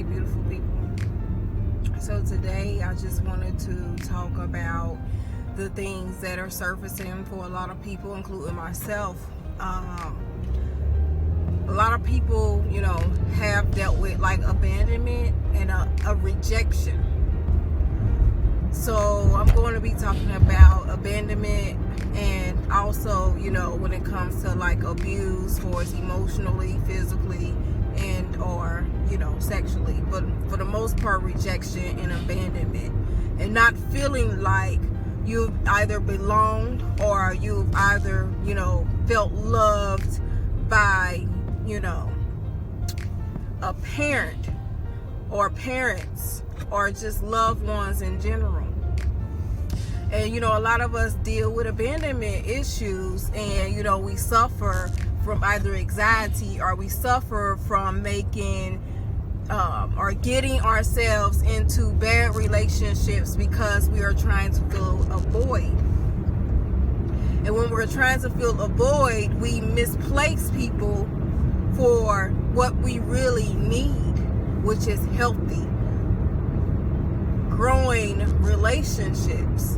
beautiful people. So today I just wanted to talk about the things that are surfacing for a lot of people, including myself. A lot of people, have dealt with like abandonment and a rejection. So I'm going to be talking about abandonment and also, when it comes to like abuse, for it's emotionally, physically, and or, sexually. But for the most part, rejection and abandonment. And not feeling like you've either belonged or you've either, felt loved by, a parent or parents or just loved ones in general. And a lot of us deal with abandonment issues, and we suffer from either anxiety or we suffer from making or getting ourselves into bad relationships because we are trying to fill a void. And when we're trying to fill a void, we misplace people for what we really need, which is healthy, growing relationships.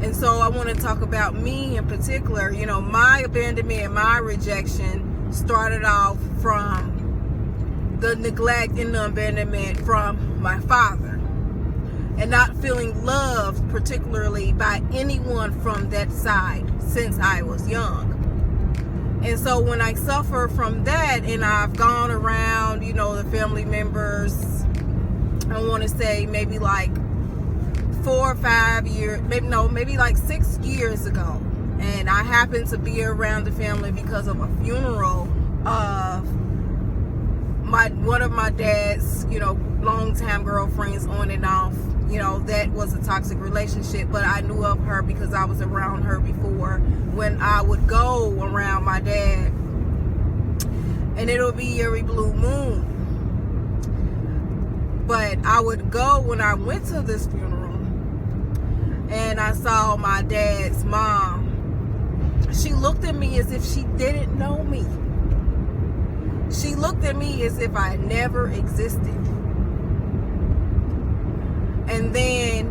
And so I want to talk about me in particular. My abandonment and my rejection started off from the neglect and the abandonment from my father, and not feeling loved particularly by anyone from that side since I was young. And so when I suffer from that, and I've gone around, the family members, I want to say maybe like 4 or 5 years, maybe like 6 years ago, and I happened to be around the family because of a funeral of one of my dad's, longtime girlfriends, on and off. That was a toxic relationship, but I knew of her because I was around her before when I would go around my dad, and it'll be every blue moon. But I would go when I went to this funeral, and I saw my dad's mom. She looked at me as if she didn't know me. She looked at me as if I never existed. And then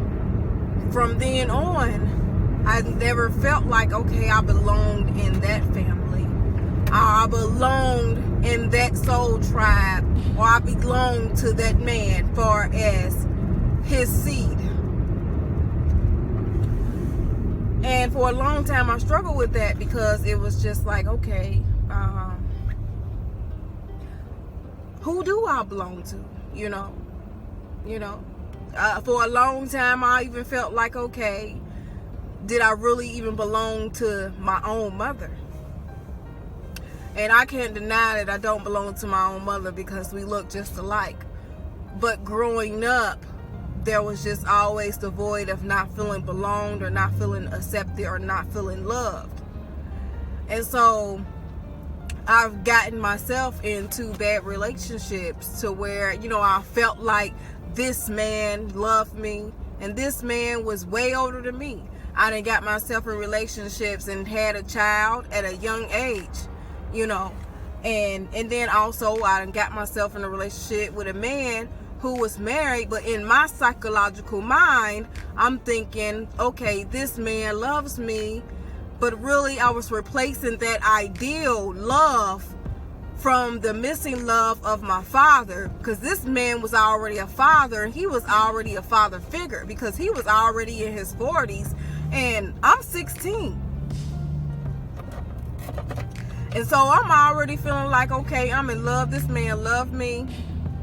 from then on, I never felt like, okay, I belonged in that family. I belonged in that soul tribe, or I belonged to that man far as his seed. And for a long time, I struggled with that because it was just like, okay, who do I belong to? For a long time, I even felt like, okay, did I really even belong to my own mother? And I can't deny that I don't belong to my own mother because we look just alike. But growing up, there was just always the void of not feeling belonged or not feeling accepted or not feeling loved. And so I've gotten myself into bad relationships to where, I felt like this man loved me, and this man was way older than me. I done got myself in relationships and had a child at a young age, and then also I done got myself in a relationship with a man who was married, but in my psychological mind, I'm thinking, okay, this man loves me, but really I was replacing that ideal love from the missing love of my father, because this man was already a father, and he was already a father figure because he was already in his 40s, and I'm 16. And so I'm already feeling like, okay, I'm in love, this man loved me.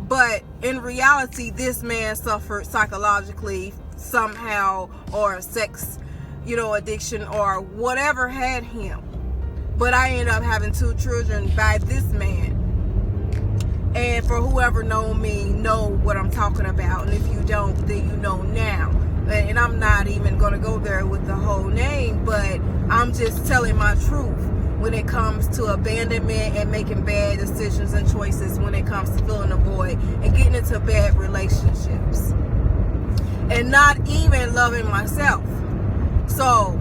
But in reality, this man suffered psychologically somehow, or sex, addiction or whatever had him. But I ended up having 2 children by this man. And for whoever know me, know what I'm talking about. And if you don't, then you know now. And I'm not even going to go there with the whole name, but I'm just telling my truth when it comes to abandonment and making bad decisions and choices when it comes to filling a void and getting into bad relationships. And not even loving myself. So,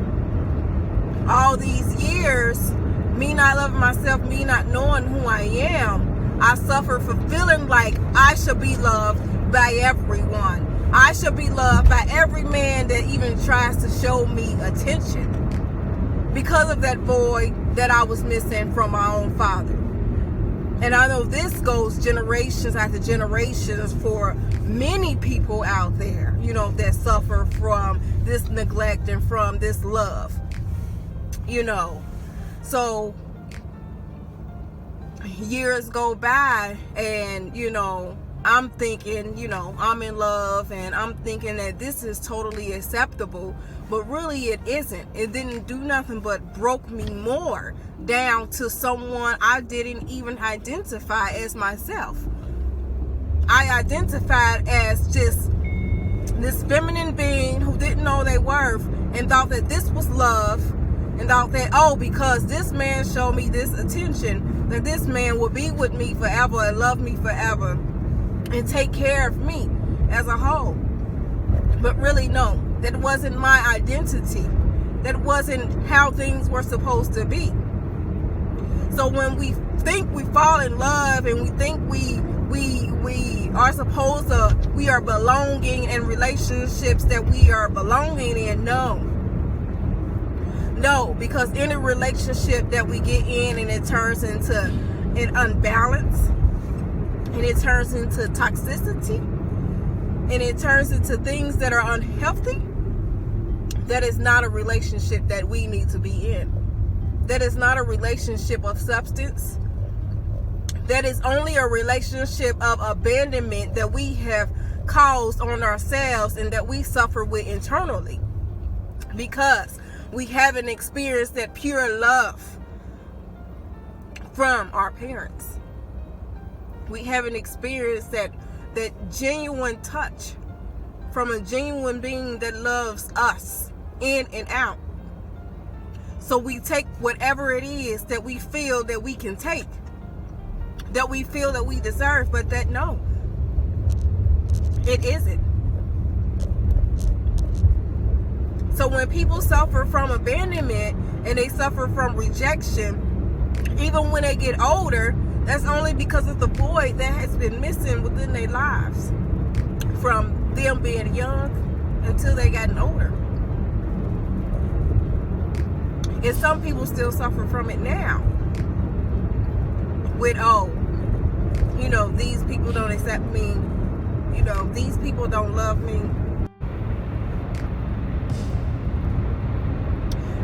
all these years, me not loving myself, me not knowing who I am, I suffer for feeling like I should be loved by everyone. I should be loved by every man that even tries to show me attention, because of that void that I was missing from my own father. And I know this goes generations after generations for many people out there, you know, that suffer from this neglect and from this love, you know. So years go by, and, you know, I'm thinking, you know, I'm in love, and I'm thinking that this is totally acceptable, but really it isn't. It didn't do nothing but broke me more down to someone I didn't even identify as myself. I identified as just this feminine being who didn't know their worth and thought that this was love, and thought that, oh, because this man showed me this attention, that this man will be with me forever and love me forever and take care of me as a whole. But really, no, that wasn't my identity. That wasn't how things were supposed to be. So when we think we fall in love, and we think we are supposed to, we are belonging in relationships that we are belonging in, no, because any relationship that we get in and it turns into an unbalance, and it turns into toxicity, and it turns into things that are unhealthy, that is not a relationship that we need to be in. That is not a relationship of substance. That is only a relationship of abandonment that we have caused on ourselves and that we suffer with internally, because we haven't experienced that pure love from our parents. We haven't experienced that genuine touch from a genuine being that loves us in and out. So we take whatever it is that we feel that we can take, that we feel that we deserve, but that no, it isn't. So when people suffer from abandonment and they suffer from rejection, even when they get older, that's only because of the void that has been missing within their lives from them being young until they gotten older. And some people still suffer from it now. With, oh, you know, these people don't accept me. You know, these people don't love me.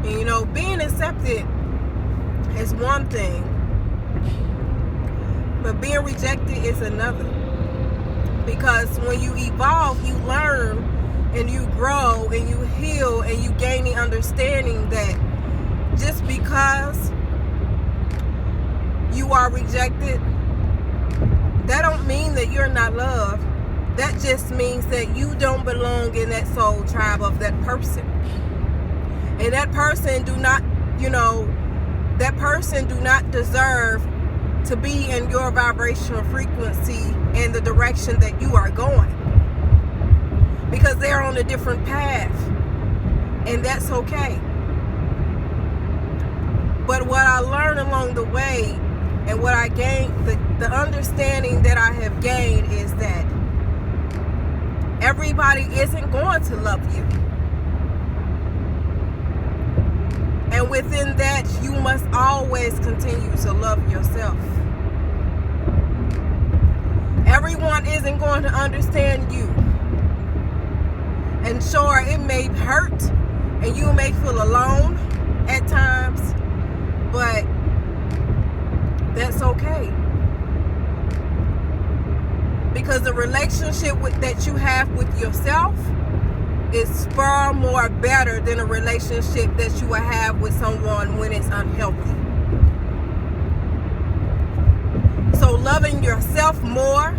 And, you know, being accepted is one thing, but being rejected is another. Because when you evolve, you learn and you grow and you heal and you gain the understanding that just because you are rejected, that don't mean that you're not loved. That just means that you don't belong in that soul tribe of that person. And that person do not, you know, that person do not deserve to be in your vibrational frequency in the direction that you are going, because they're on a different path, and that's okay. But what I learned along the way, and what I gained, the understanding that I have gained, is that everybody isn't going to love you. And within that, you must always continue to love yourself. Everyone isn't going to understand you. And sure, it may hurt, and you may feel alone at times, but that's okay. Because the relationship that you have with yourself is far more better than a relationship that you will have with someone when it's unhealthy. So loving yourself more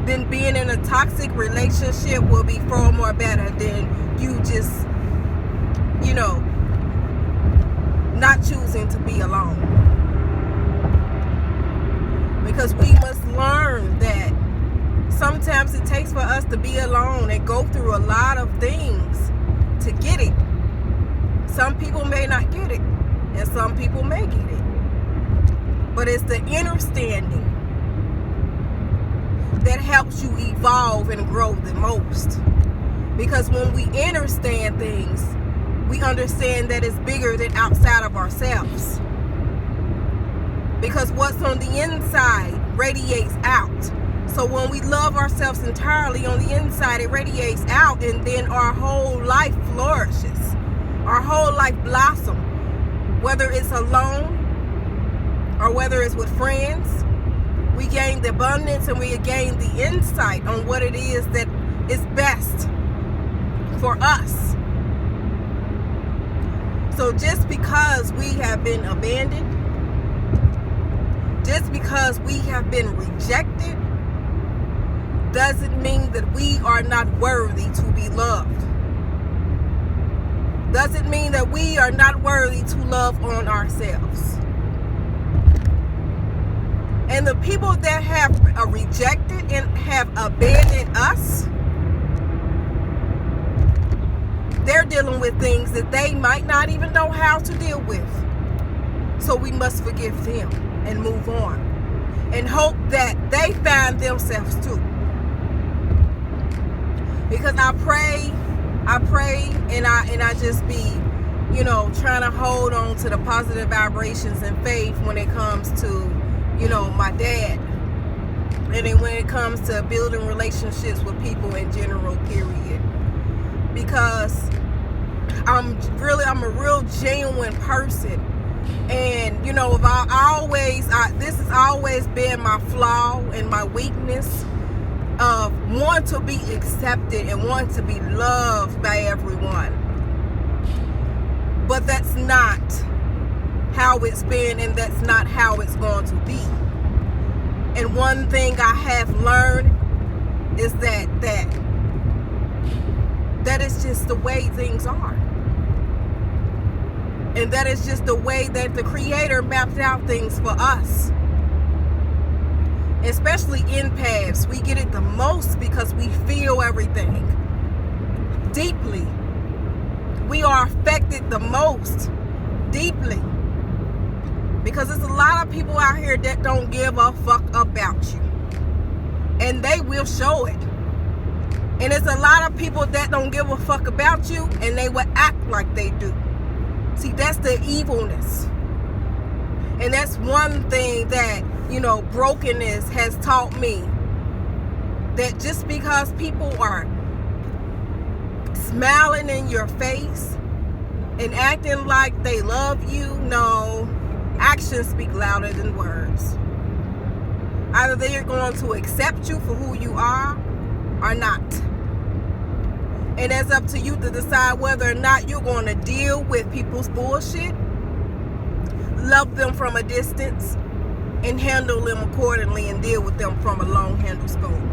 than being in a toxic relationship will be far more better than you just, you know, not choosing to be alone. Because we must learn that sometimes it takes for us to be alone and go through a lot of things to get it. Some people may not get it, and some people may get it. But it's the understanding that helps you evolve and grow the most. Because when we understand things, we understand that it's bigger than outside of ourselves. Because what's on the inside radiates out. So when we love ourselves entirely on the inside, it radiates out, and then our whole life flourishes. Our whole life blossoms. Whether it's alone or whether it's with friends, we gain the abundance and we gain the insight on what it is that is best for us. So just because we have been abandoned, just because we have been rejected, doesn't mean that we are not worthy to be loved. Doesn't mean that we are not worthy to love on ourselves. And the people that have rejected and have abandoned us, they're dealing with things that they might not even know how to deal with. So we must forgive them and move on and hope that they find themselves too. Because I pray and I just be, trying to hold on to the positive vibrations and faith when it comes to, my dad. And then when it comes to building relationships with people in general, period. Because I'm a real genuine person. And, this has always been my flaw and my weakness of want to be accepted and want to be loved by everyone. But that's not how it's been, and that's not how it's going to be. And one thing I have learned is that is just the way things are. And that is just the way that the Creator mapped out things for us. Especially empaths, we get it the most because we feel everything deeply. We are affected the most deeply because there's a lot of people out here that don't give a fuck about you, and they will show it. And there's a lot of people that don't give a fuck about you, and they will act like they do. See, that's the evilness. And that's one thing that, brokenness has taught me. That just because people are smiling in your face and acting like they love you, no, actions speak louder than words. Either they are going to accept you for who you are or not. And it's up to you to decide whether or not you're going to deal with people's bullshit, love them from a distance, and handle them accordingly and deal with them from a long handle spoon.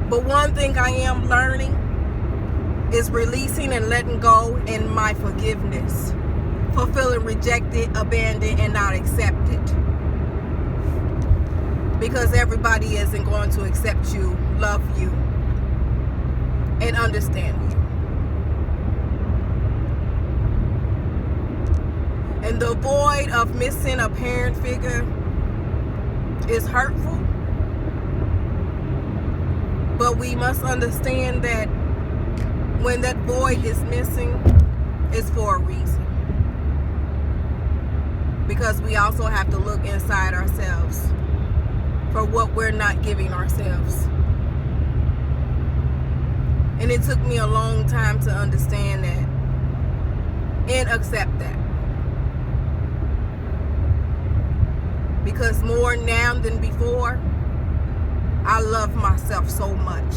But one thing I am learning is releasing and letting go in my forgiveness for feeling rejected, abandoned, and not accepted. Because everybody isn't going to accept you, love you, and understand you. And the void of missing a parent figure is hurtful. But we must understand that when that void is missing, it's for a reason. Because we also have to look inside ourselves for what we're not giving ourselves. And it took me a long time to understand that and accept that. Because more now than before, I love myself so much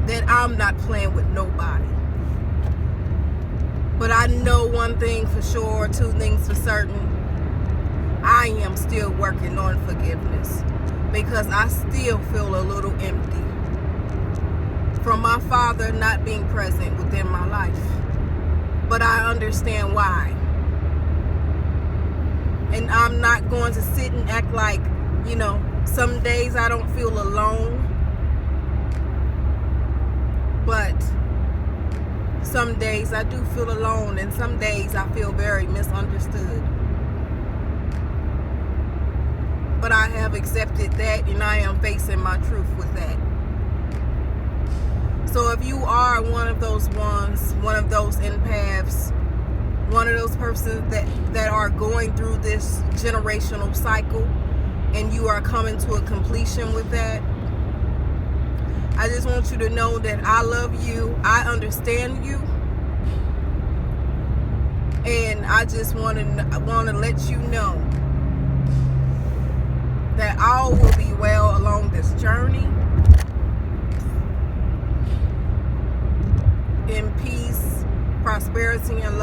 that I'm not playing with nobody. But I know one thing for sure, two things for certain. I am still working on forgiveness because I still feel a little empty from my father not being present within my life. But I understand why. And I'm not going to sit and act like, some days I don't feel alone. But some days I do feel alone, and some days I feel very misunderstood. but I have accepted that, and I am facing my truth with that. So if you are one of those ones, one of those empaths, one of those persons that are going through this generational cycle, and you are coming to a completion with that, I just want you to know that I love you, I understand you, and I just want to let you know that all will be well along this journey, in peace, prosperity, and love.